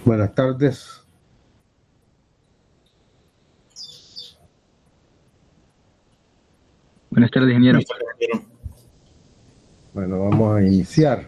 Buenas tardes. Buenas tardes, ingeniero. Bueno, vamos a iniciar.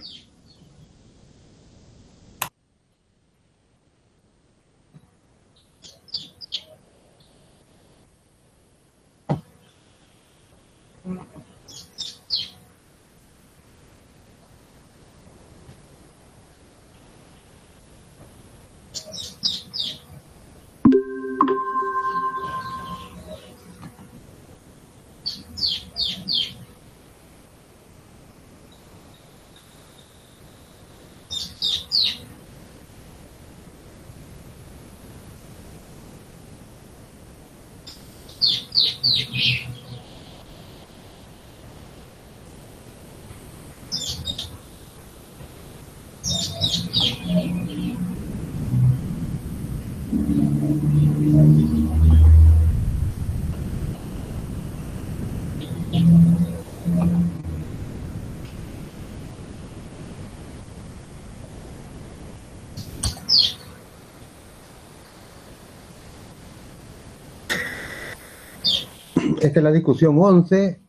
Esta es la discusión 11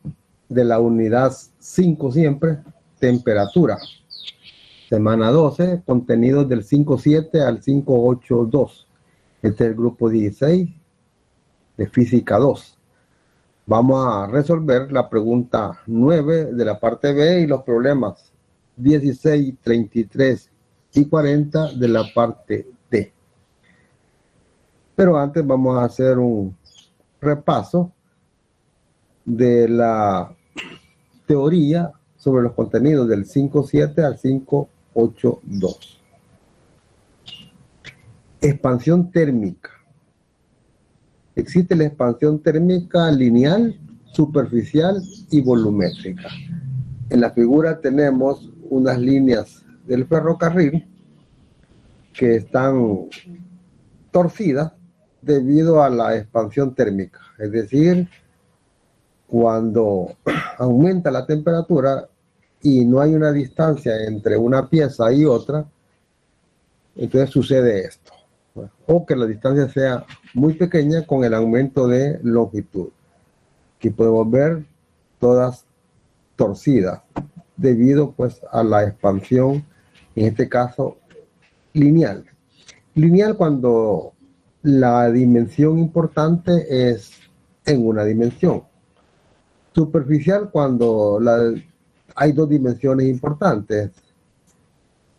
de la unidad 5 siempre, temperatura. Semana 12, contenidos del 5.7 al 5.8.2. Este es el grupo 16 de física 2. Vamos a resolver la pregunta 9 de la parte B y los problemas 16, 33 y 40 de la parte D. Pero antes vamos a hacer un repaso de la teoría sobre los contenidos del 5.7 al 5.8.2. Expansión térmica. Existe la expansión térmica lineal, superficial y volumétrica. En la figura tenemos unas líneas del ferrocarril que están torcidas debido a la expansión térmica, es decir, cuando aumenta la temperatura y no hay una distancia entre una pieza y otra, entonces sucede esto. O que la distancia sea muy pequeña con el aumento de longitud. Aquí podemos ver todas torcidas debido pues a la expansión, en este caso lineal. Lineal cuando la dimensión importante es en una dimensión. Superficial cuando hay dos dimensiones importantes,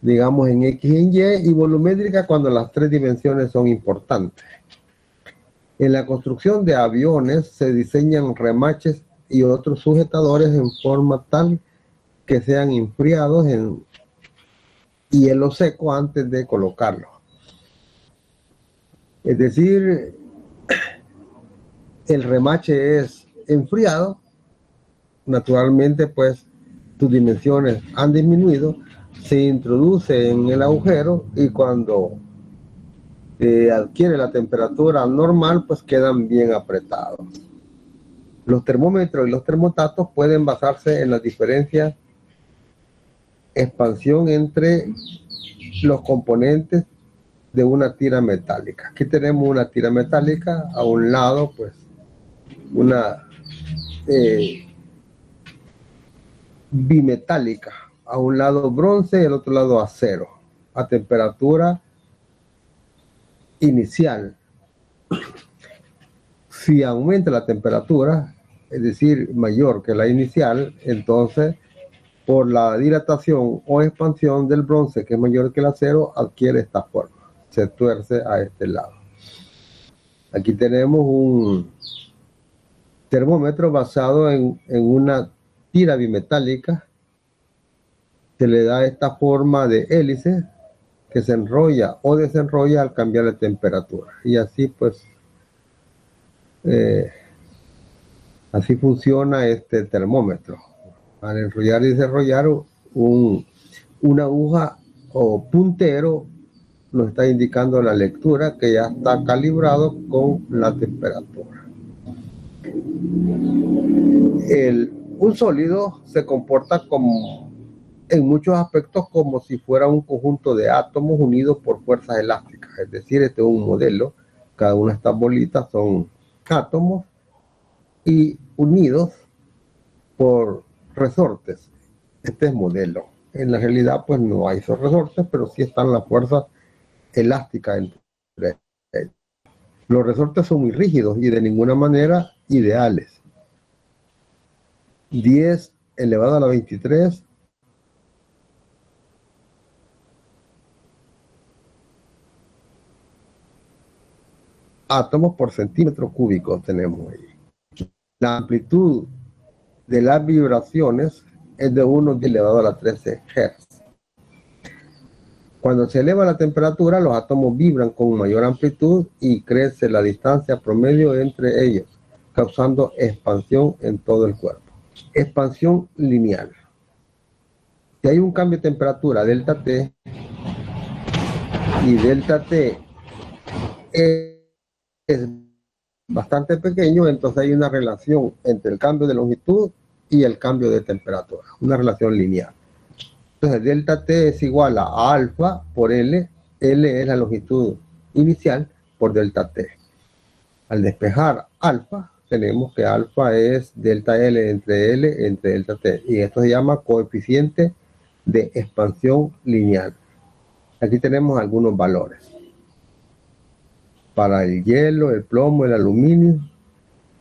digamos en X y en Y, y volumétrica cuando las tres dimensiones son importantes. En la construcción de aviones se diseñan remaches y otros sujetadores en forma tal que sean enfriados en hielo seco antes de colocarlo. Es decir, el remache es enfriado, naturalmente pues sus dimensiones han disminuido, se introduce en el agujero y cuando adquiere la temperatura normal pues quedan bien apretados. Los termómetros y los termostatos pueden basarse en las diferencias expansión entre los componentes de una tira metálica. Aquí tenemos una tira metálica, a un lado pues una bimetálica, a un lado bronce y al otro lado acero, a temperatura inicial. Si aumenta la temperatura, es decir, mayor que la inicial, entonces por la dilatación o expansión del bronce, que es mayor que el acero, adquiere esta forma, se tuerce a este lado. Aquí tenemos un termómetro basado en una tira bimetálica, se le da esta forma de hélice que se enrolla o desenrolla al cambiar la temperatura. Y así pues, así funciona este termómetro. Al enrollar y desenrollar una aguja o puntero nos está indicando la lectura que ya está calibrado con la temperatura. Un sólido se comporta como en muchos aspectos como si fuera un conjunto de átomos unidos por fuerzas elásticas. Es decir, este es un modelo. Cada una de estas bolitas son átomos y unidos por resortes. Este es modelo. En la realidad, pues no hay esos resortes, pero sí están las fuerzas elásticas entre ellos. Los resortes son muy rígidos y de ninguna manera ideales. 10 elevado a la 23 átomos por centímetro cúbico tenemos ahí. La amplitud de las vibraciones es de 1 elevado a la 13 Hz. Cuando se eleva la temperatura, los átomos vibran con mayor amplitud y crece la distancia promedio entre ellos, causando expansión en todo el cuerpo. Expansión lineal. Si hay un cambio de temperatura delta T y delta T es bastante pequeño, entonces hay una relación entre el cambio de longitud y el cambio de temperatura, una relación lineal. Entonces delta T es igual a alfa por L, L es la longitud inicial por delta T. Al despejar alfa, tenemos que alfa es delta L entre delta T, y esto se llama coeficiente de expansión lineal. Aquí tenemos algunos valores. Para el hielo, el plomo, el aluminio,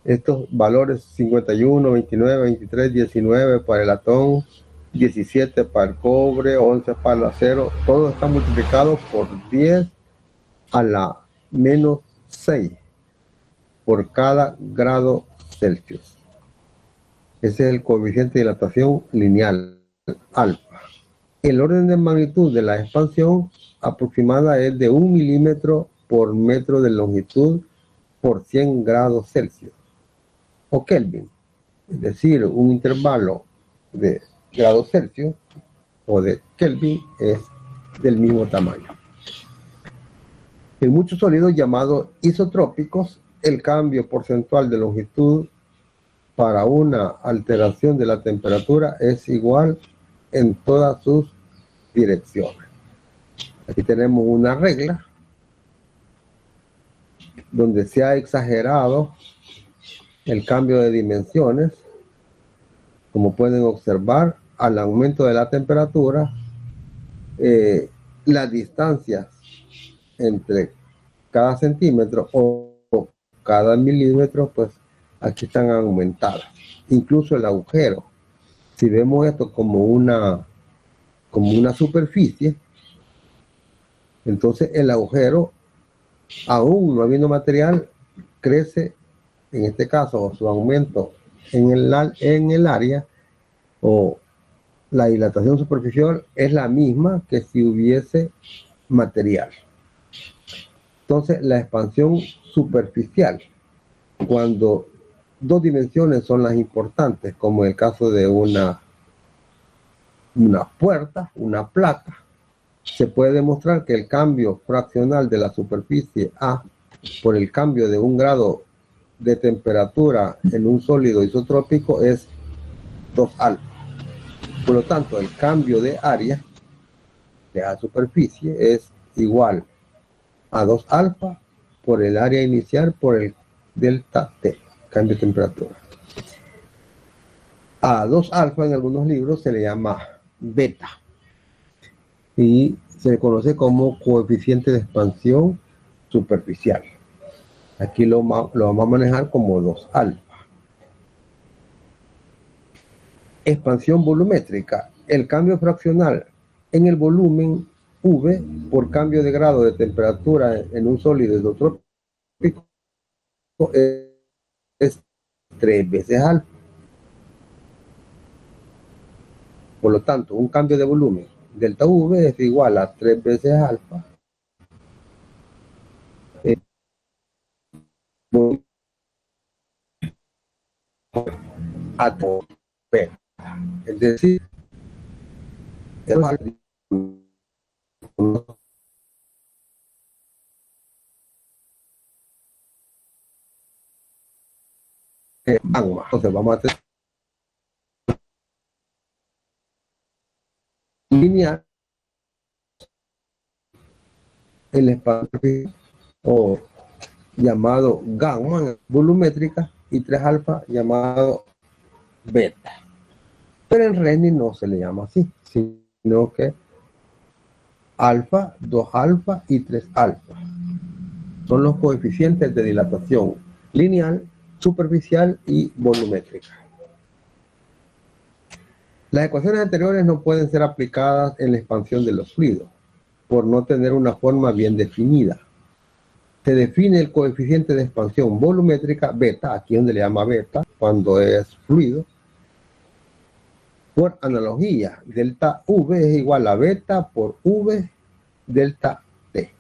estos valores 51, 29, 23, 19 para el latón, 17 para el cobre, 11 para el acero, todo está multiplicado por 10 a la menos 6 por cada grado Celsius. Ese es el coeficiente de dilatación lineal, alfa. El orden de magnitud de la expansión aproximada es de 1 milímetro por metro de longitud por 100 grados Celsius o Kelvin, es decir, un intervalo de grados Celsius o de Kelvin es del mismo tamaño. En muchos sólidos llamados isotrópicos, el cambio porcentual de longitud para una alteración de la temperatura es igual en todas sus direcciones. Aquí tenemos una regla donde se ha exagerado el cambio de dimensiones. Como pueden observar, al aumento de la temperatura, las distancias entre cada centímetro o cada milímetro, pues aquí están aumentadas. Incluso el agujero. Si vemos esto como una superficie, entonces el agujero, aún no habiendo material, crece, en este caso, su aumento en el área o la dilatación superficial es la misma que si hubiese material. Entonces, la expansión superficial, cuando dos dimensiones son las importantes, como en el caso de una puerta, una placa, se puede demostrar que el cambio fraccional de la superficie A por el cambio de 1 grado de temperatura en un sólido isotrópico es 2 alfa. Por lo tanto, el cambio de área de la superficie es igual a 2 alfa por el área inicial por el delta T, cambio de temperatura. A 2 alfa en algunos libros se le llama beta y se le conoce como coeficiente de expansión superficial. Aquí lo vamos a manejar como 2 alfa. Expansión volumétrica. El cambio fraccional en el volumen V por cambio de grado de temperatura en un sólido isotrópico es 3 veces alfa. Por lo tanto, un cambio de volumen delta V es igual a 3 veces alfa a beta. Es decir, el magma. Entonces vamos a tener el expansión o llamado gamma volumétrica y 3 alfa llamado beta. Pero en Reni no se le llama así, sino que alfa, 2 alfa y 3 alfa son los coeficientes de dilatación lineal, superficial y volumétrica. Las ecuaciones anteriores no pueden ser aplicadas en la expansión de los fluidos por no tener una forma bien definida. Se define el coeficiente de expansión volumétrica beta, aquí donde le llama beta, cuando es fluido, por analogía. Delta V es igual a beta por V delta T.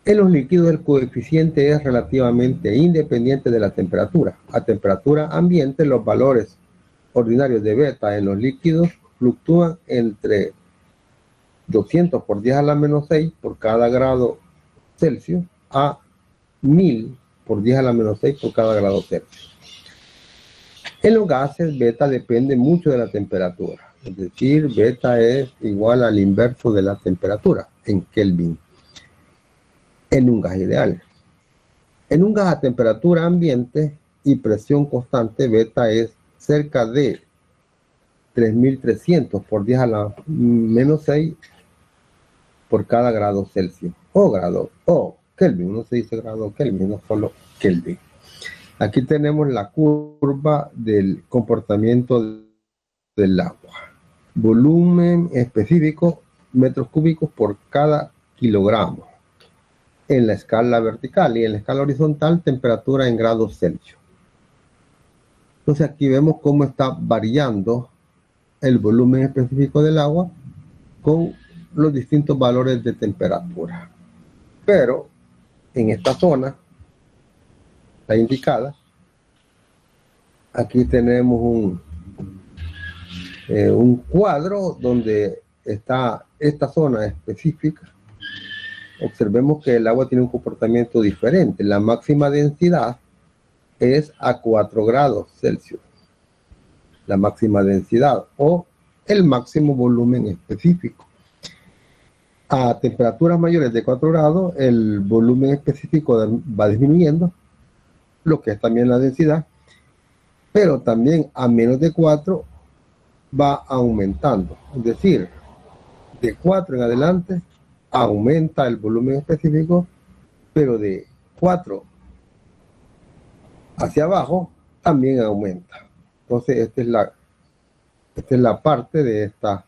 En los líquidos el coeficiente es relativamente independiente de la temperatura. A temperatura ambiente los valores ordinarios de beta en los líquidos fluctúan entre 200 por 10 a la menos 6 por cada grado Celsius a 1000 por 10 a la menos 6 por cada grado Celsius. En los gases, beta depende mucho de la temperatura. Es decir, beta es igual al inverso de la temperatura en Kelvin. En un gas ideal. En un gas a temperatura ambiente y presión constante, beta es cerca de 3300 por 10 a la menos 6 por cada grado Celsius o Kelvin, no se dice grado Kelvin, no solo Kelvin. Aquí tenemos la curva del comportamiento del agua. Volumen específico, metros cúbicos por cada kilogramo en la escala vertical, y en la escala horizontal temperatura en grados Celsius. Entonces aquí vemos cómo está variando el volumen específico del agua con los distintos valores de temperatura. Pero en esta zona, la indicada, aquí tenemos un cuadro donde está esta zona específica. Observemos que el agua tiene un comportamiento diferente. La máxima densidad es a 4 grados Celsius. La máxima densidad o el máximo volumen específico. A temperaturas mayores de 4 grados, el volumen específico va disminuyendo, lo que es también la densidad, pero también a menos de 4 va aumentando. Es decir, de 4 en adelante aumenta el volumen específico, pero de 4 hacia abajo también aumenta. Entonces esta es la parte de esta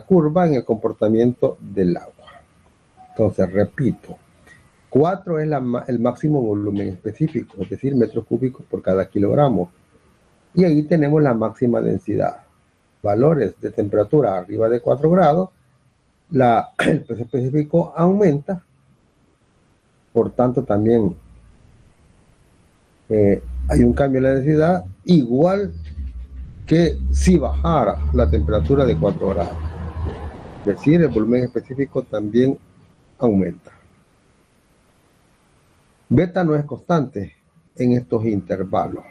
curva en el comportamiento del agua. Entonces repito, 4 es el máximo volumen específico, es decir, metros cúbicos por cada kilogramo. Y ahí tenemos la máxima densidad. Valores de temperatura arriba de 4 grados, el peso específico aumenta, por tanto también hay un cambio en la densidad, igual que si bajara la temperatura de 4 grados. Es decir, el volumen específico también aumenta. Beta no es constante en estos intervalos.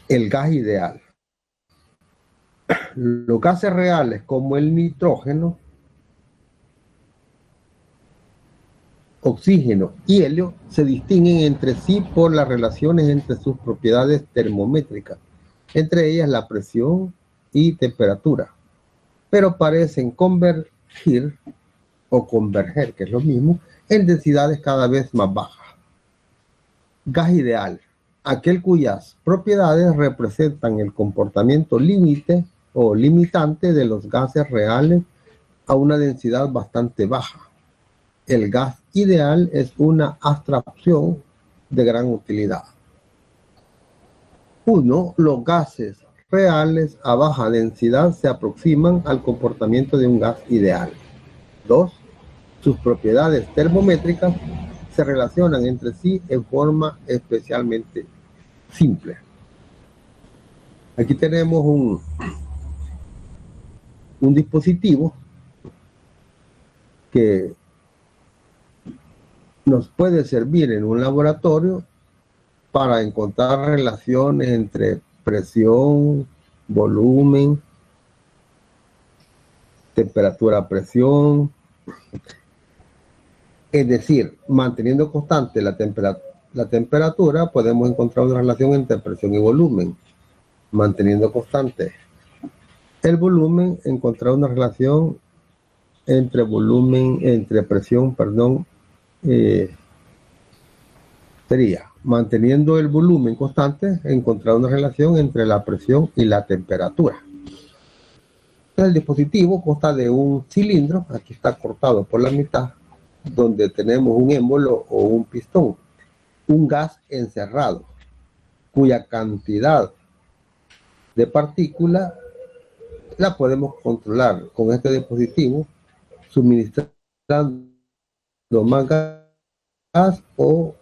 El gas ideal. Los gases reales como el nitrógeno, oxígeno y helio se distinguen entre sí por las relaciones entre sus propiedades termométricas, entre ellas la presión y temperatura, pero parecen converger, que es lo mismo, en densidades cada vez más bajas. Gas ideal, aquel cuyas propiedades representan el comportamiento límite o limitante de los gases reales a una densidad bastante baja. El gas ideal es una abstracción de gran utilidad. 1. Los gases reales a baja densidad se aproximan al comportamiento de un gas ideal. 2. Sus propiedades termométricas se relacionan entre sí en forma especialmente simple. Aquí tenemos un dispositivo que nos puede servir en un laboratorio para encontrar relaciones entre presión, volumen temperatura, presión. Es decir, manteniendo constante la temperatura, podemos encontrar una relación entre presión y volumen. Manteniendo constante el volumen, encontrar una relación entre presión, sería, manteniendo el volumen constante, encontrar una relación entre la presión y la temperatura. El dispositivo consta de un cilindro, aquí está cortado por la mitad, donde tenemos un émbolo o un pistón, un gas encerrado, cuya cantidad de partículas la podemos controlar con este dispositivo, suministrando más gas o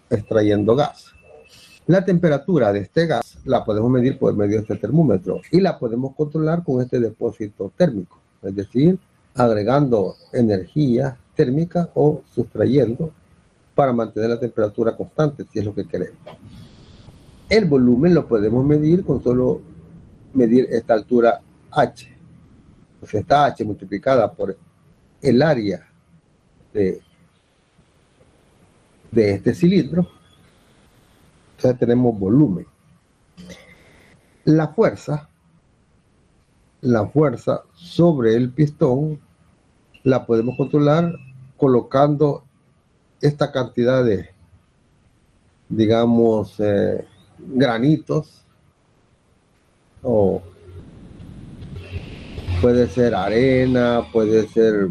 extrayendo gas. La temperatura de este gas la podemos medir por medio de este termómetro y la podemos controlar con este depósito térmico, es decir, agregando energía térmica o sustrayendo para mantener la temperatura constante, si es lo que queremos. El volumen lo podemos medir con solo medir esta altura H. Pues esta H multiplicada por el área de este cilindro, entonces tenemos volumen. La fuerza sobre el pistón la podemos controlar colocando esta cantidad de, digamos, granitos, o puede ser arena, puede ser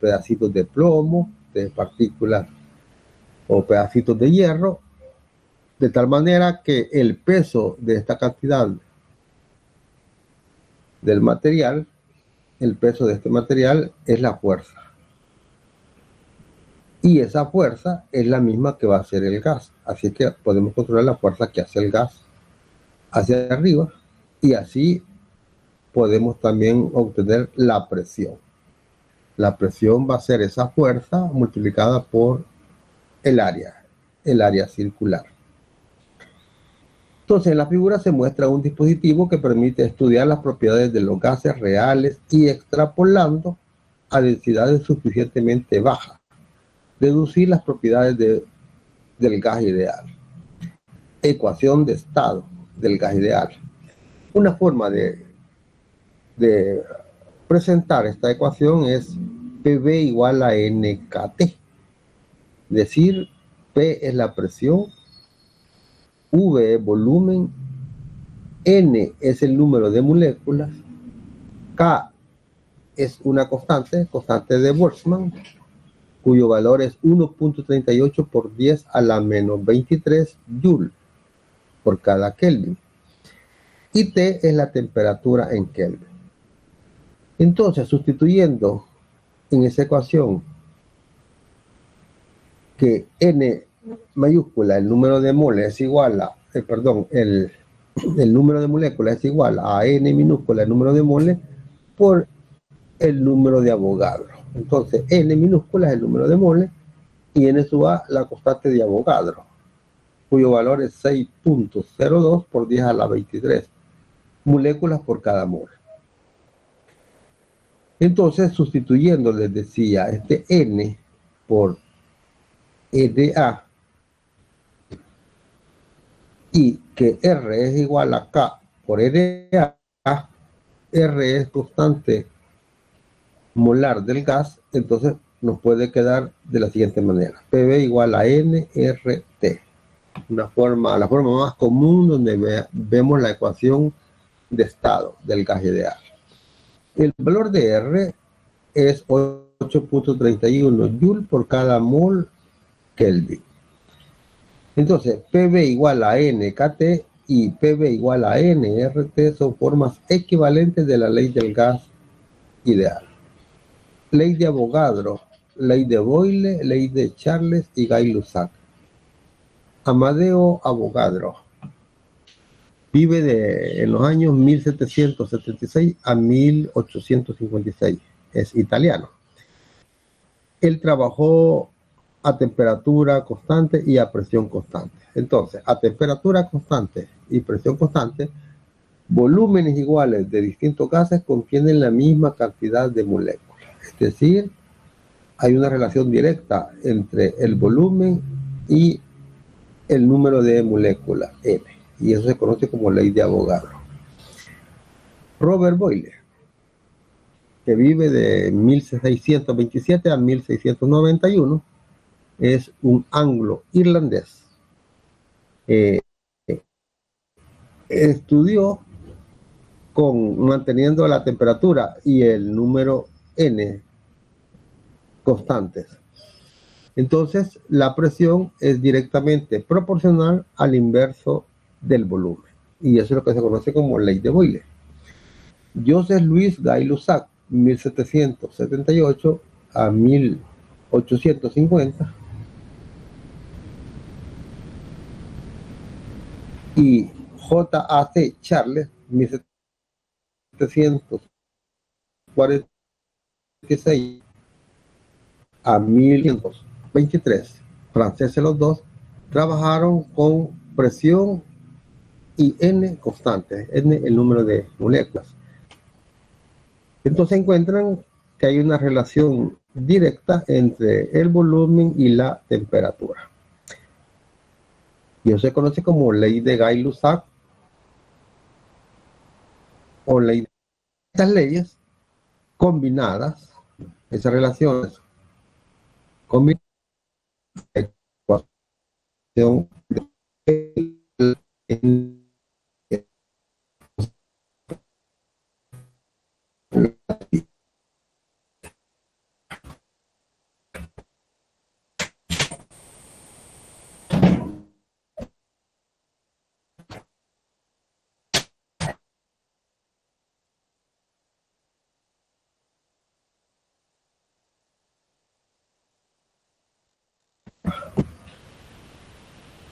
pedacitos de plomo, de partículas o pedacitos de hierro, de tal manera que el peso de esta cantidad del material, el peso de este material es la fuerza. Y esa fuerza es la misma que va a hacer el gas. Así que podemos controlar la fuerza que hace el gas hacia arriba y así podemos también obtener la presión. La presión va a ser esa fuerza multiplicada por el área circular. Entonces, en la figura se muestra un dispositivo que permite estudiar las propiedades de los gases reales y, extrapolando a densidades suficientemente bajas, deducir las propiedades del gas ideal. Ecuación de estado del gas ideal. Una forma de presentar esta ecuación es PV igual a NKT. Es decir, P es la presión, V es volumen, N es el número de moléculas, K es una constante de Boltzmann, cuyo valor es 1.38 por 10 a la menos 23 Joule por cada Kelvin. Y T es la temperatura en Kelvin. Entonces, sustituyendo en esa ecuación que N mayúscula, el número de moles es igual a, el número de moléculas es igual a N minúscula, el número de moles, por el número de Avogadro. Entonces, N minúscula es el número de moles y N sub A la constante de Avogadro, cuyo valor es 6.02 por 10 a la 23 moléculas por cada mol. Entonces, sustituyendo, les decía, este N por NA y que R es igual a K por NA, R es constante molar del gas, entonces nos puede quedar de la siguiente manera: PV igual a nRT. La forma más común donde vemos la ecuación de estado del gas ideal. El valor de R es 8.31 Joule por cada mol Kelvin. Entonces, PV igual a NKT y PV igual a nRT son formas equivalentes de la ley del gas ideal. Ley de Avogadro, ley de Boyle, ley de Charles y Gay-Lussac. Amadeo Avogadro vive en los años 1776 a 1856. Es italiano. Él trabajó a temperatura constante y a presión constante. Entonces, a temperatura constante y presión constante, Volúmenes iguales de distintos gases contienen la misma cantidad de moléculas. Es decir, hay una relación directa entre el volumen y el número de moléculas N. Y eso se conoce como ley de Avogadro. Robert Boyle, que vive de 1627 a 1691, es un anglo-irlandés. Estudió manteniendo la temperatura y el número N constantes. Entonces, la presión es directamente proporcional al inverso del volumen. Y eso es lo que se conoce como ley de Boyle. Joseph Louis Gay-Lussac, 1778 a 1850, y J.A.C. Charles, 1746 a 1123, franceses los dos, trabajaron con presión y N constante, N el número de moléculas. Entonces encuentran que hay una relación directa entre el volumen y la temperatura. Y eso se conoce como ley de Gay-Lussac o ley de estas leyes combinadas, esas relaciones combinadas de ecuación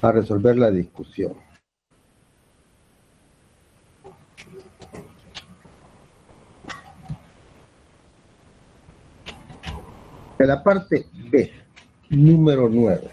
a resolver la discusión. En la parte B, número 9.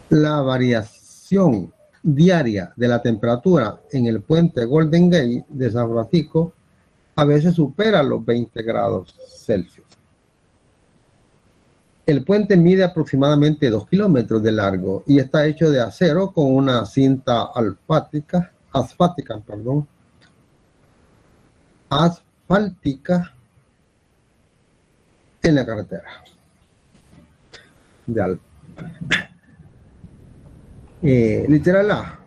La variación diaria de la temperatura en el puente Golden Gate de San Francisco a veces supera los 20 grados Celsius. El puente mide aproximadamente 2 kilómetros de largo y está hecho de acero con una cinta asfáltica en la carretera. Literal A.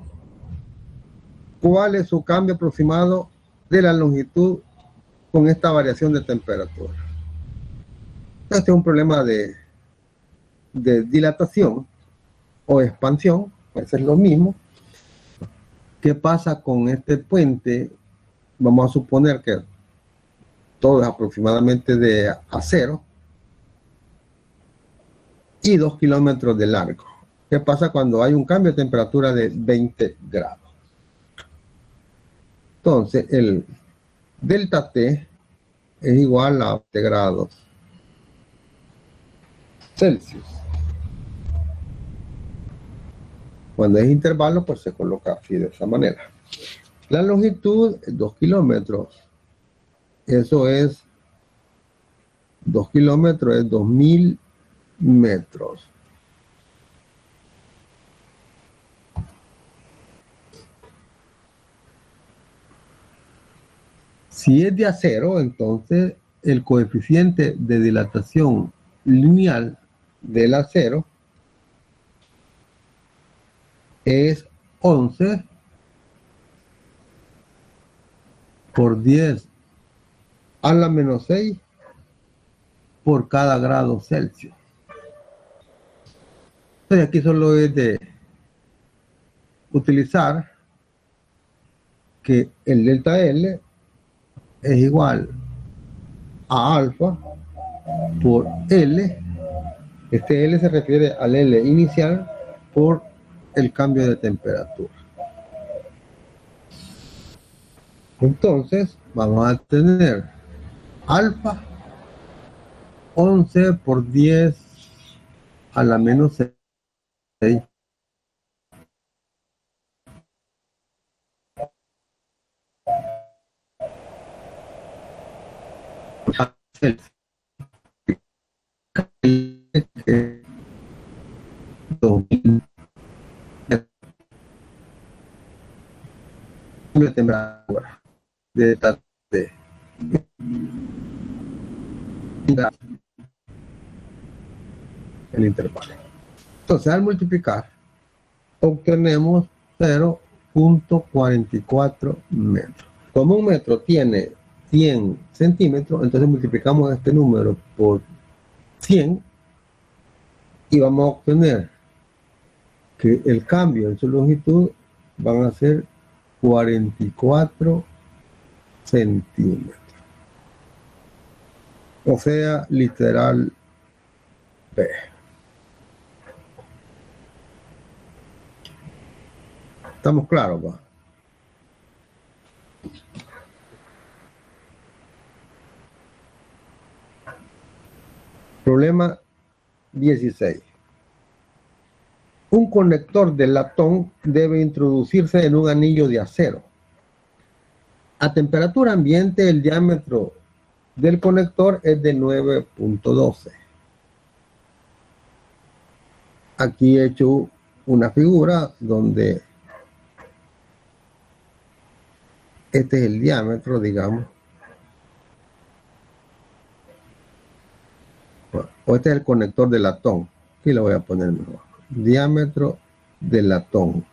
¿Cuál es su cambio aproximado de la longitud con esta variación de temperatura? Este es un problema de dilatación o expansión, pues es lo mismo. ¿Qué pasa con este puente? Vamos a suponer que todo es aproximadamente de acero y 2 kilómetros de largo. ¿Qué pasa cuando hay un cambio de temperatura de 20 grados? Entonces, el delta T es igual a 20 grados Celsius. Cuando es intervalo, pues se coloca así de esa manera. La longitud es 2 kilómetros. Eso es 2 kilómetros, es 2000 metros. Si es de acero, entonces el coeficiente de dilatación lineal del acero es 11 por 10 a la menos 6 por cada grado Celsius. Entonces aquí solo es utilizar que el delta L es igual a alfa por L. Este L se refiere al L inicial por el cambio de temperatura. Entonces vamos a tener alfa 11 por 10 a la menos 6 de temperatura de el intervalo. Entonces, al multiplicar, obtenemos 0.44 metros. Como un metro tiene 100 centímetros, entonces multiplicamos este número por 100 y vamos a obtener que el cambio en su longitud van a ser 44 centímetros. O sea, literal B. ¿Estamos claros, va? Problema 16. Un conector de latón debe introducirse en un anillo de acero. A temperatura ambiente, el diámetro del conector es de 9.12. Aquí he hecho una figura donde este es el diámetro, digamos. O este es el conector de latón. Aquí lo voy a poner mejor. Diámetro de latón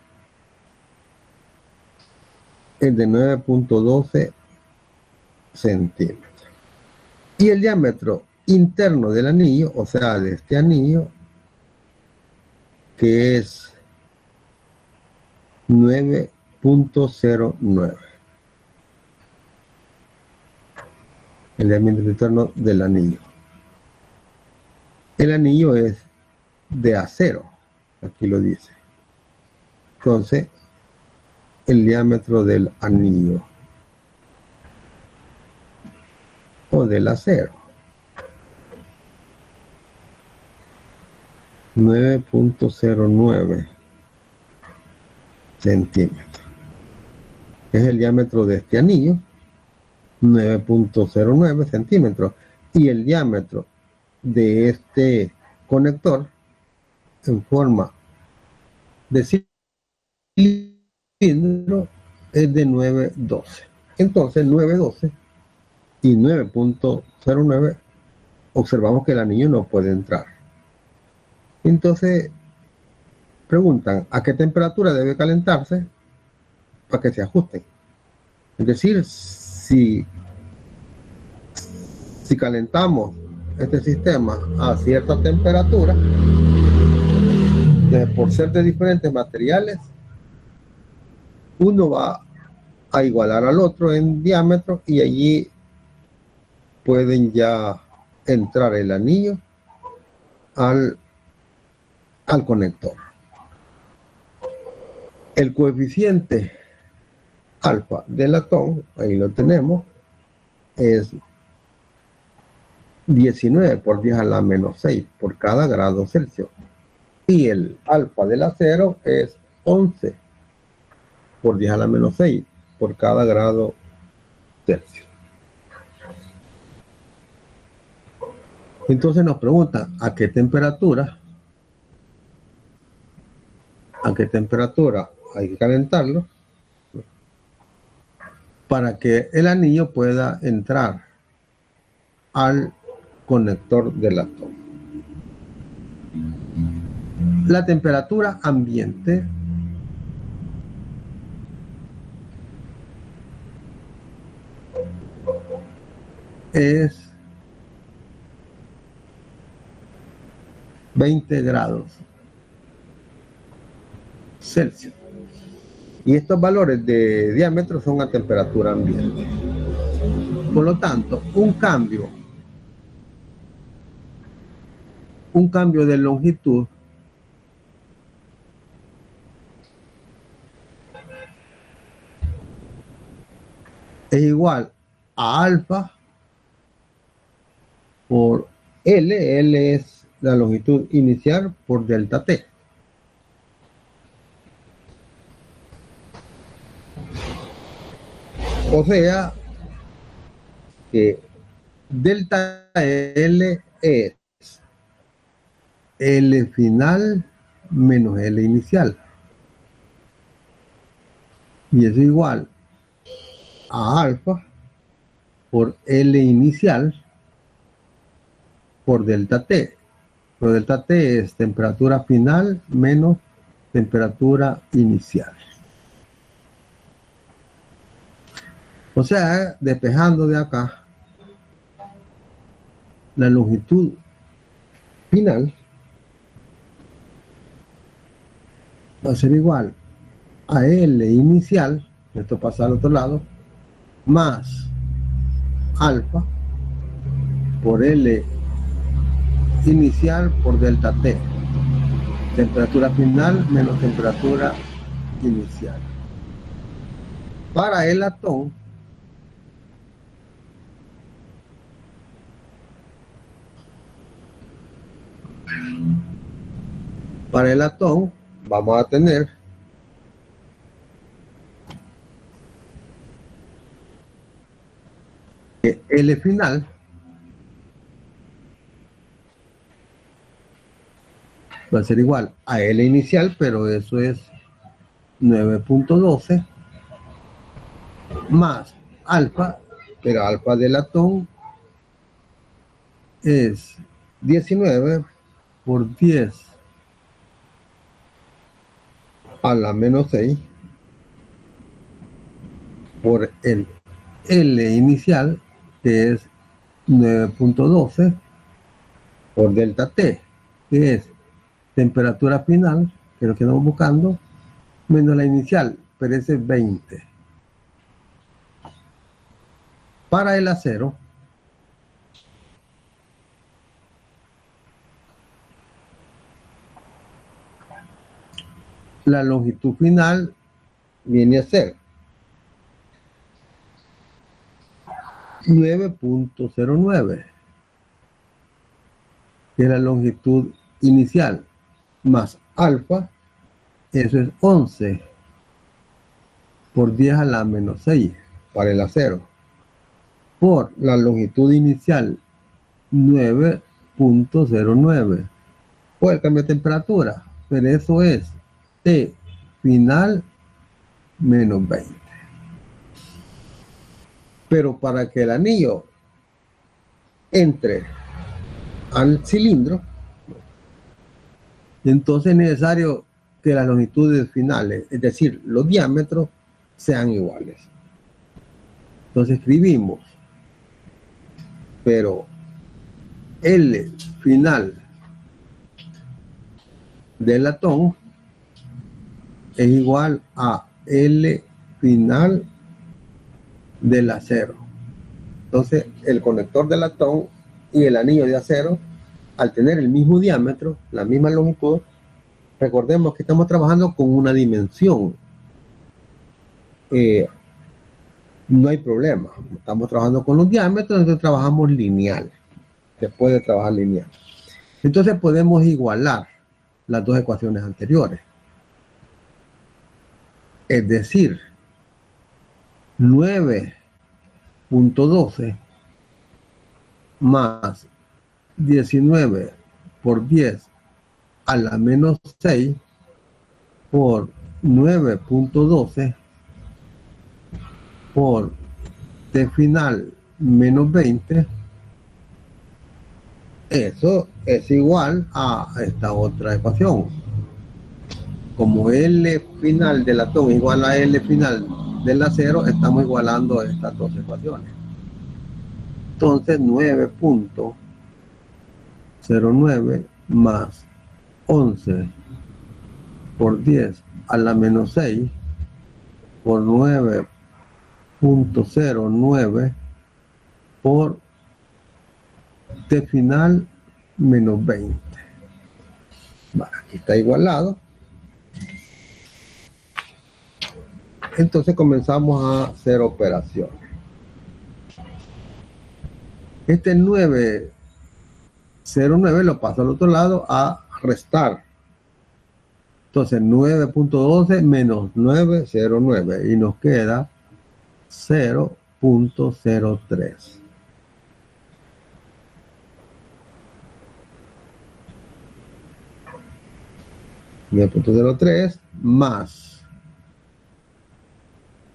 es de 9.12 centímetros. Y el diámetro interno del anillo, o sea, de este anillo, que es 9.09. El diámetro interno del anillo. El anillo es de acero, aquí lo dice. Entonces, el diámetro del anillo o del acero, 9.09 centímetros. Es el diámetro de este anillo, 9.09 centímetros. Y el diámetro de este conector en forma de cilindro es de 9.12. Entonces 9.12 y 9.09 observamos que el anillo no puede entrar. Entonces preguntan a qué temperatura debe calentarse para que se ajusten. Es decir, si calentamos este sistema a cierta temperatura, por ser de diferentes materiales, uno va a igualar al otro en diámetro y allí pueden ya entrar el anillo al conector. El coeficiente alfa del latón, ahí lo tenemos, es 19 por 10 a la menos 6 por cada grado Celsius. Y el alfa del acero es 11 por 10 a la menos 6 por cada grado Celsius. Entonces nos preguntan a qué temperatura hay que calentarlo para que el anillo pueda entrar al conector del latón. La temperatura ambiente es 20 grados Celsius. Y estos valores de diámetro son a temperatura ambiente. Por lo tanto, un cambio de longitud es igual a alfa por L. L es la longitud inicial por delta T. O sea que delta L es L final menos L inicial. Y eso es igual a alfa por L inicial por delta T. Pero delta T es temperatura final menos temperatura inicial. O sea, despejando de acá, la longitud final va a ser igual a L inicial, esto pasa al otro lado, más alfa por L inicial por delta T. Temperatura final menos temperatura inicial. Para el latón, vamos a tener que L final va a ser igual a L inicial, pero eso es 9.12 más alfa, pero alfa del latón es 19 por 10 a la menos 6 por el L inicial, que es 9.12 por delta T, que es temperatura final, que es lo que estamos buscando, menos la inicial, pero ese es 20. Para el acero, la longitud final viene a ser 9.09, que es la longitud inicial, más alfa, eso es 11 por 10 a la menos 6 para el acero, por la longitud inicial 9.09 por el cambio de temperatura, pero eso es T final menos 20. Pero para que el anillo entre al cilindro, entonces es necesario que las longitudes finales, es decir, los diámetros, sean iguales. Entonces escribimos, pero L final del latón es igual a L final del acero. Entonces el conector del latón y el anillo de acero, al tener el mismo diámetro, la misma longitud, recordemos que estamos trabajando con una dimensión. No hay problema. Estamos trabajando con los diámetros, entonces trabajamos lineal. Se puede trabajar lineal. Entonces podemos igualar las dos ecuaciones anteriores. Es decir, 9.12 más 19 por 10 a la menos 6 por 9.12 por T final menos 20, eso es igual a esta otra ecuación. Como L final del latón es igual a L final del acero, estamos igualando estas dos ecuaciones. Entonces 9.09 más 11 por 10 a la menos 6 por 9.09 por T final menos 20. Bueno, aquí está igualado. Entonces comenzamos a hacer operaciones. Este 9.09 lo paso al otro lado a restar. Entonces 9.12 menos 9.09 y nos queda 0.03. .03 más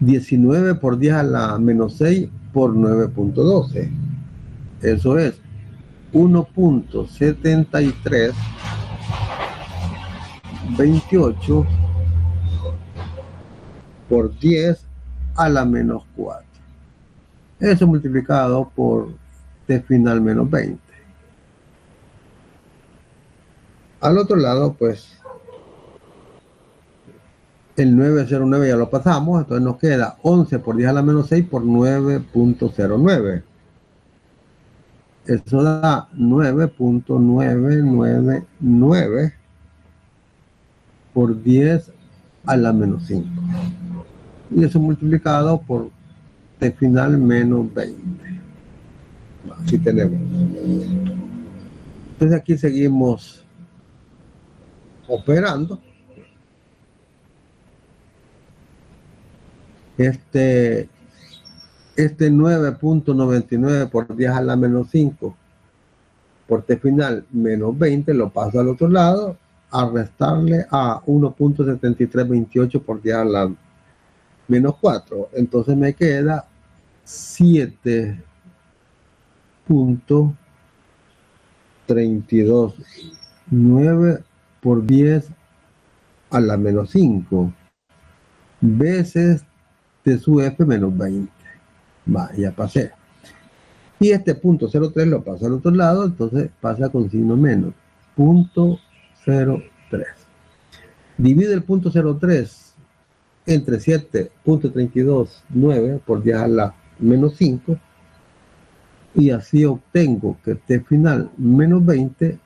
19 por 10 a la menos 6 por 9.12. Eso es 1.7328 por 10 a la menos 4. Eso multiplicado por T final menos 20. Al otro lado, pues, el 909 ya lo pasamos, entonces nos queda 11 por 10 a la menos 6 por 9.09. Eso da 9.999 por 10 a la menos 5. Y eso multiplicado por T final menos 20. Aquí tenemos. Entonces aquí seguimos operando. Este 9.99 por 10 a la menos 5 por T final menos 20 lo paso al otro lado a restarle a 1.7328 por 10 a la menos 4. Entonces me queda 7.329 por 10 a la menos 5 veces T sub F menos 20. Va, ya pasé. Y este punto 0.3 lo paso al otro lado, entonces pasa con signo menos. Punto 0.3. Divide el punto 0.3 entre 7.329 por 10 a la menos 5 y así obtengo que T final menos 20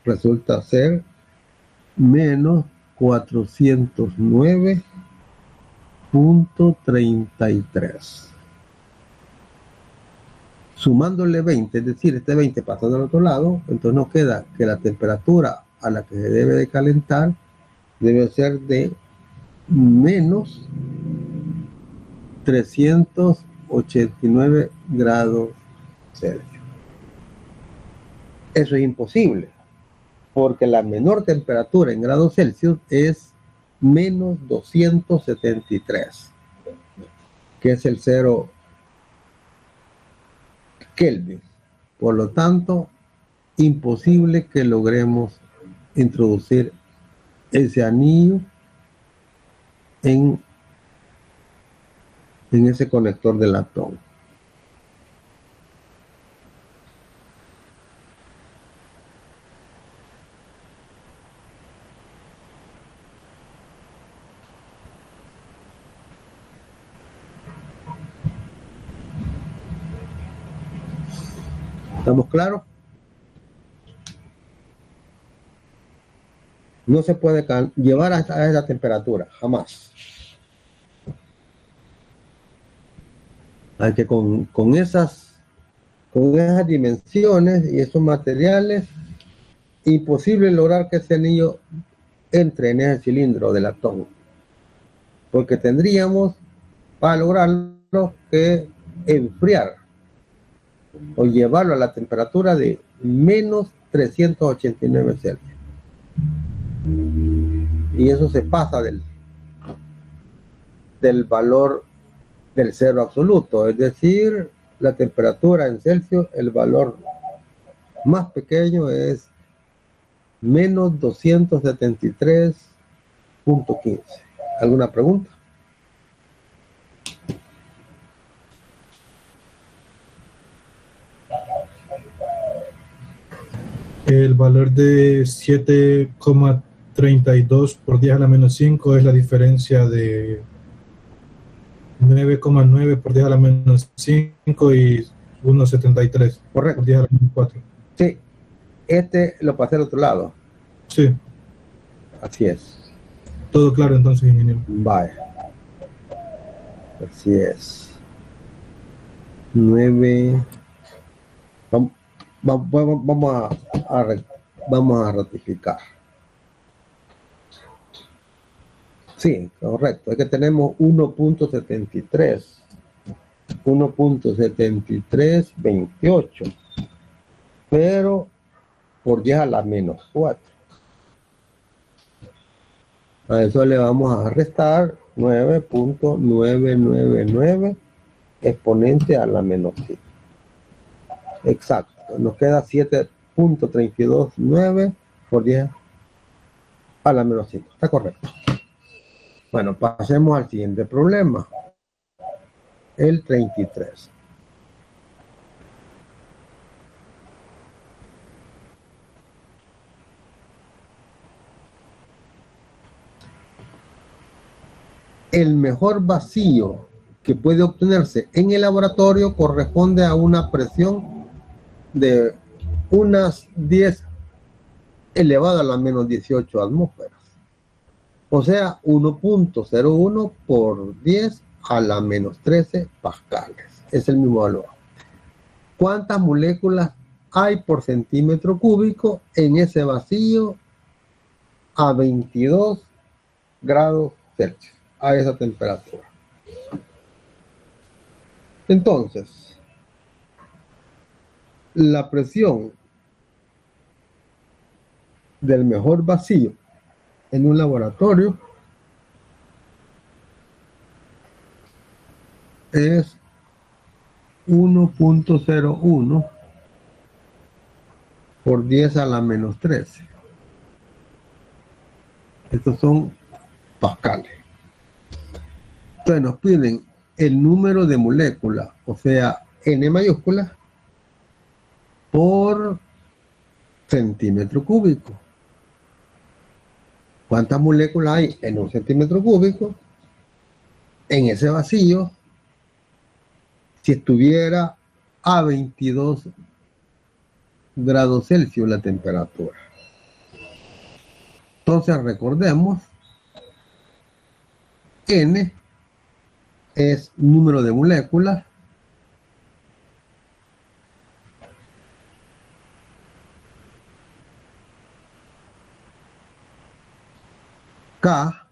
resulta ser menos 409.33. Sumándole 20, es decir, este 20 pasando al otro lado, entonces nos queda que la temperatura a la que se debe de calentar debe ser de menos 389 grados Celsius. Eso es imposible, porque la menor temperatura en grados Celsius es menos 273, que es el 0 Kelvin. Por lo tanto, imposible que logremos introducir ese anillo en ese conector de latón. ¿Estamos claros? No se puede llevar a esa temperatura, jamás. Hay que con esas dimensiones y esos materiales, imposible lograr que ese anillo entre en ese cilindro de latón. Porque tendríamos, para lograrlo, que enfriar o llevarlo a la temperatura de menos 389 Celsius. Y eso se pasa del valor del cero absoluto, es decir, la temperatura en Celsius, el valor más pequeño es menos 273.15. ¿Alguna pregunta? El valor de 7,32 por 10 a la menos 5 es la diferencia de 9,9 por 10 a la menos 5 y 1,73 Correcto. por 10 a la menos 4. Sí, este lo pasé al otro lado. Sí, Así es. todo claro entonces, ingeniero. Vaya. Así es. 9. Vamos a ratificar. Sí, correcto. Es que tenemos 1.73. 1.7328. Pero por 10 a la menos 4. A eso le vamos a restar 9.999 exponente a la menos 5. Exacto. Nos queda 7.329 por 10 a la menos 5. Está correcto. Bueno, pasemos al siguiente problema. El 33. El mejor vacío que puede obtenerse en el laboratorio corresponde a una presión de unas 10 elevado a la menos 18 atmósferas. O sea, 1.01 por 10 a la menos 13 pascales. Es el mismo valor. ¿Cuántas moléculas hay por centímetro cúbico en ese vacío a 22 grados Celsius? A esa temperatura. Entonces, la presión del mejor vacío en un laboratorio es 1.01 por 10 a la menos 13. Estos son pascales. Entonces nos piden el número de moléculas, o sea, N mayúscula, por centímetro cúbico. ¿Cuántas moléculas hay en un centímetro cúbico? En ese vacío, si estuviera a 22 grados Celsius la temperatura. Entonces recordemos, N es número de moléculas K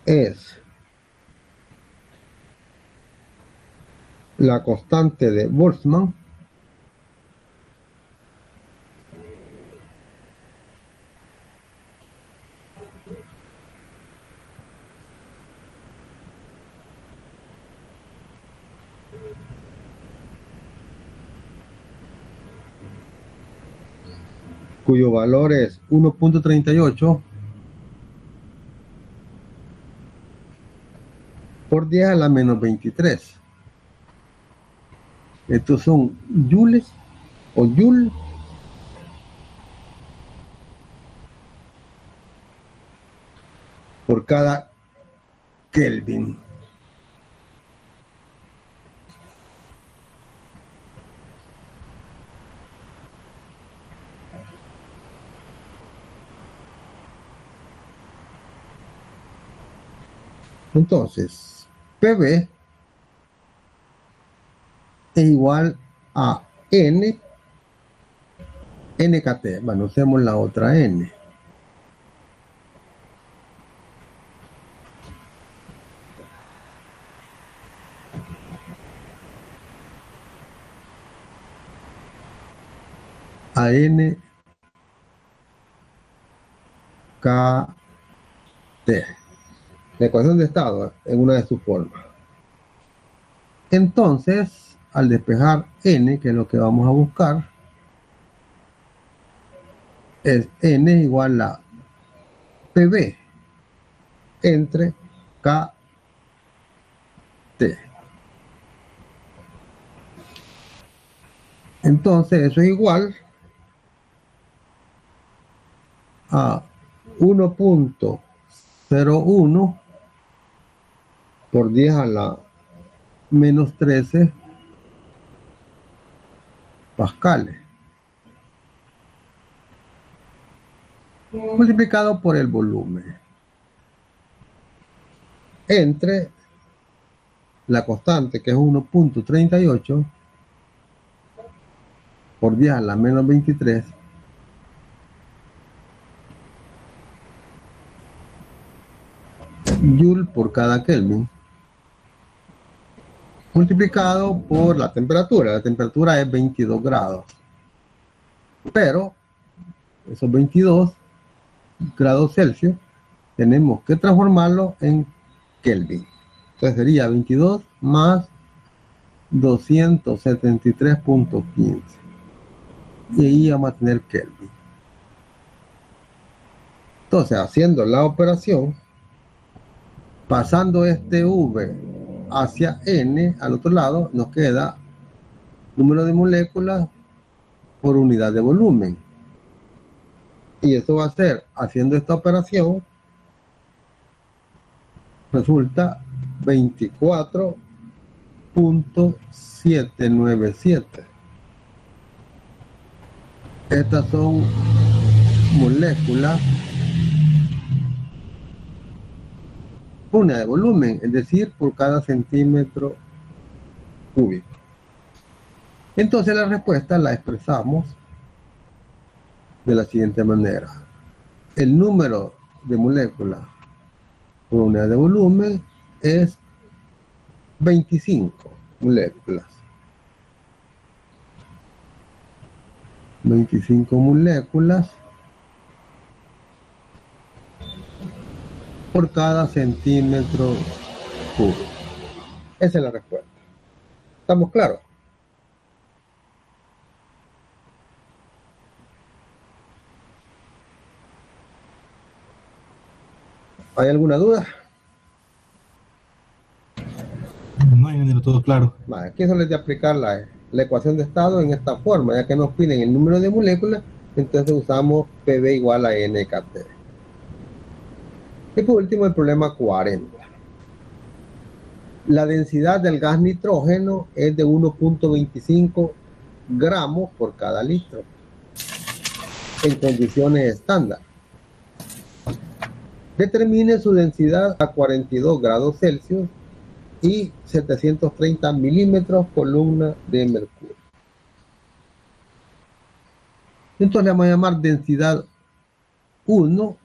es la constante de Boltzmann cuyo valor es 1.38 por 10 a la menos 23. Estos son joules o joule por cada Kelvin. Entonces, PV es igual a N NKT. Bueno, usemos la otra N. A N K T. La ecuación de estado en una de sus formas. Entonces, al despejar N, que es lo que vamos a buscar, es N igual a PV entre KT. Entonces, eso es igual a 1.01 0,1 por 10 a la menos 13 pascales, multiplicado por el volumen, entre la constante, que es 1.38 por 10 a la menos 23 Joule por cada Kelvin, multiplicado por la temperatura. La temperatura es 22 grados, pero esos 22 grados Celsius tenemos que transformarlo en Kelvin. Entonces sería 22 más 273.15. Y ahí vamos a tener Kelvin. Entonces, haciendo la operación, pasando este V hacia N al otro lado, nos queda número de moléculas por unidad de volumen. Y eso va a ser, haciendo esta operación, resulta 24.797. Estas son moléculas por unidad de volumen, es decir, por cada centímetro cúbico. Entonces la respuesta la expresamos de la siguiente manera. El número de moléculas por unidad de volumen es 25 moléculas. 25 moléculas por cada centímetro cúbico. Esa es la respuesta. ¿Estamos claros? ¿Hay alguna duda? No, ingeniero, todo claro. Vale, aquí solo es de aplicar la ecuación de estado en esta forma, ya que nos piden el número de moléculas, entonces usamos PV igual a NKT. Y por último, el problema 40. La densidad del gas nitrógeno es de 1.25 gramos por cada litro en condiciones estándar. Determine su densidad a 42 grados Celsius y 730 milímetros columna de mercurio. Entonces le vamos a llamar densidad 1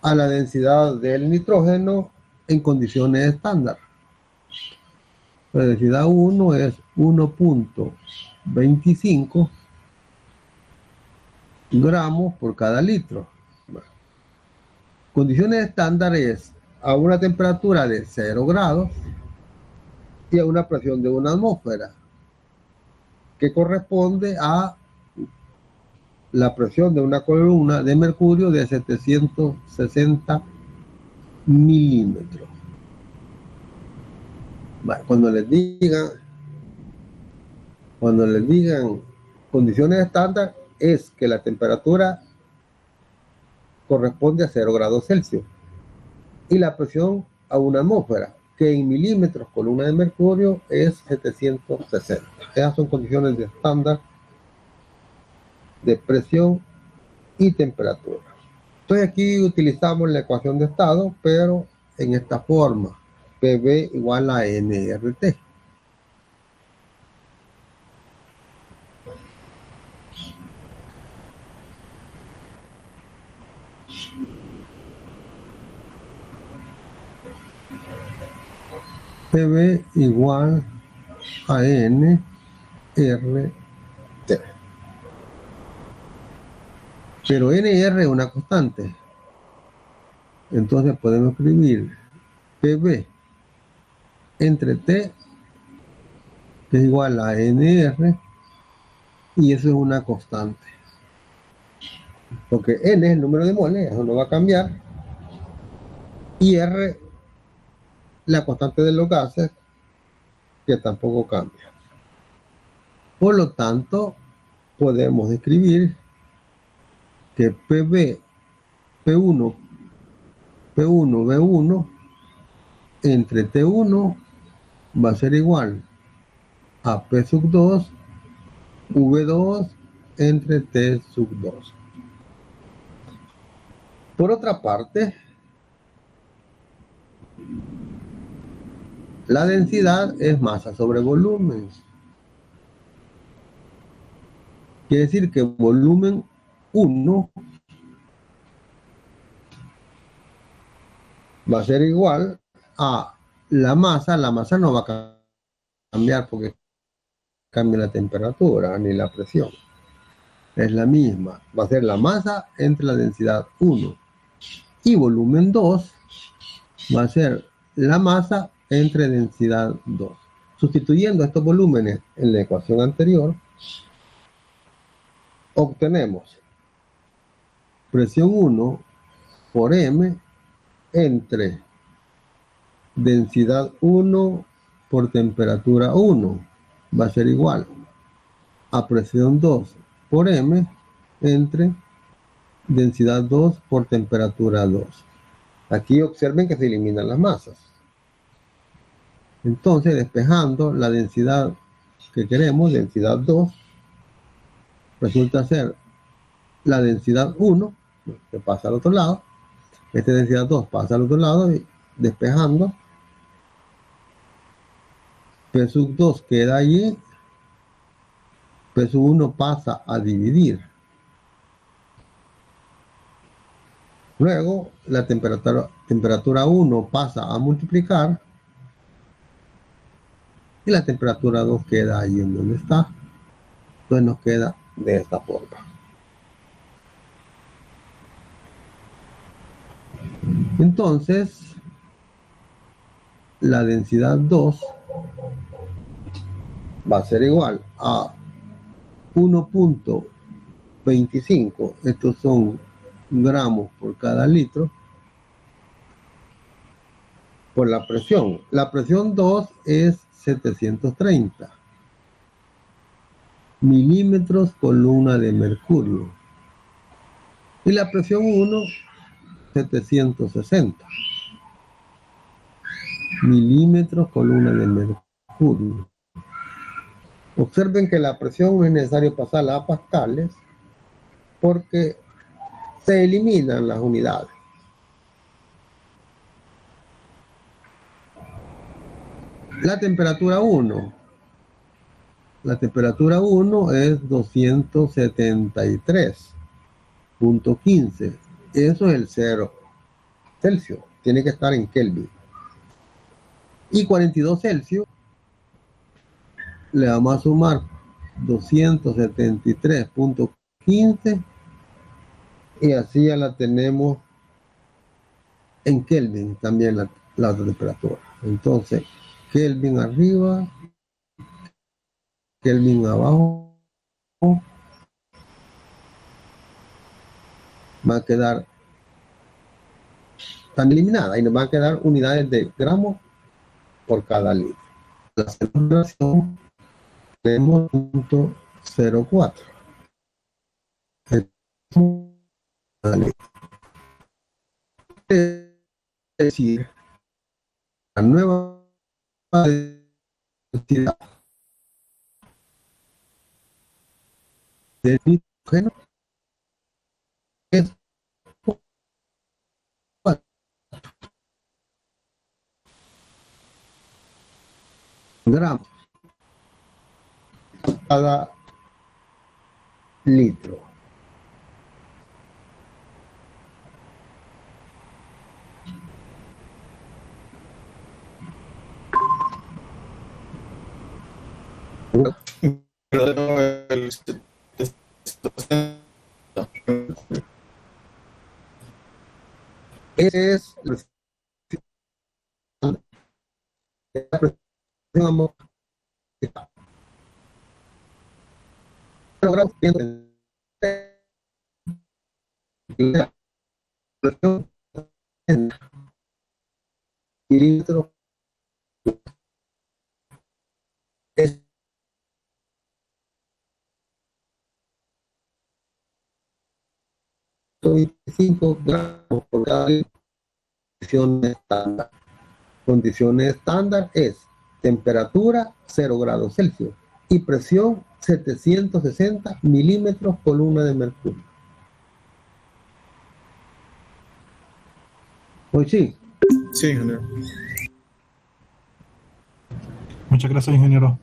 a la densidad del nitrógeno en condiciones estándar. La densidad 1 es 1.25 gramos por cada litro. Condiciones estándar es a una temperatura de 0 grados y a una presión de 1 atmósfera, que corresponde a la presión de una columna de mercurio de 760 milímetros. Cuando les digan condiciones estándar, es que la temperatura corresponde a 0 grados Celsius y la presión a 1 atmósfera, que en milímetros columna de mercurio es 760. Esas son condiciones de estándar de presión y temperatura. Entonces aquí utilizamos la ecuación de estado, pero en esta forma: PV igual a nRT. PV igual a nRT. Pero NR es una constante. Entonces podemos escribir PV entre T, que es igual a NR, y eso es una constante. Porque N es el número de moles, eso no va a cambiar. Y R, la constante de los gases, que tampoco cambia. Por lo tanto, podemos escribir que PV, P1 P1, V1 entre T1 va a ser igual a P sub 2, V2 entre T sub 2. Por otra parte, la densidad es masa sobre volumen. Quiere decir que volumen 1 va a ser igual a la masa no va a cambiar porque cambia la temperatura ni la presión. Es la misma, va a ser la masa entre la densidad 1 y volumen 2 va a ser la masa entre densidad 2. Sustituyendo estos volúmenes en la ecuación anterior, obtenemos presión 1 por M entre densidad 1 por temperatura 1 va a ser igual a presión 2 por M entre densidad 2 por temperatura 2. Aquí observen que se eliminan las masas. Entonces, despejando la densidad que queremos, densidad 2, resulta ser la densidad 1, que pasa al otro lado. Esta densidad 2 pasa al otro lado y despejando, P sub 2 queda allí, P sub 1 pasa a dividir. Luego, la temperatura 1 pasa a multiplicar y la temperatura 2 queda ahí en donde está. Entonces nos queda de esta forma. Entonces, la densidad 2 va a ser igual a 1.25, estos son gramos por cada litro, por la presión. La presión 2 es 730 milímetros columna de mercurio. Y la presión 1, 760 milímetros columna de mercurio. Observen que la presión no es necesario pasarla a pascales porque se eliminan las unidades. La temperatura 1. La temperatura 1 es 273.15. Eso es el 0 Celsius. Tiene que estar en Kelvin. Y 42 Celsius le vamos a sumar 273.15 y así ya la tenemos en Kelvin también la temperatura. Entonces, Kelvin arriba, Kelvin abajo, va a quedar tan eliminada y nos van a quedar unidades de gramos por cada litro. La celebración tenemos 0.04. Es decir, la nueva densidad de nitrógeno es 4 gramos cada litro. Ese es la presión atmosférica. La presión en mililitros es 25 gramos por cada litro. condiciones estándar. Condiciones estándar es temperatura 0 grados Celsius y presión 760 milímetros columna de mercurio. Pues sí. Sí, ingeniero. Muchas gracias, ingeniero.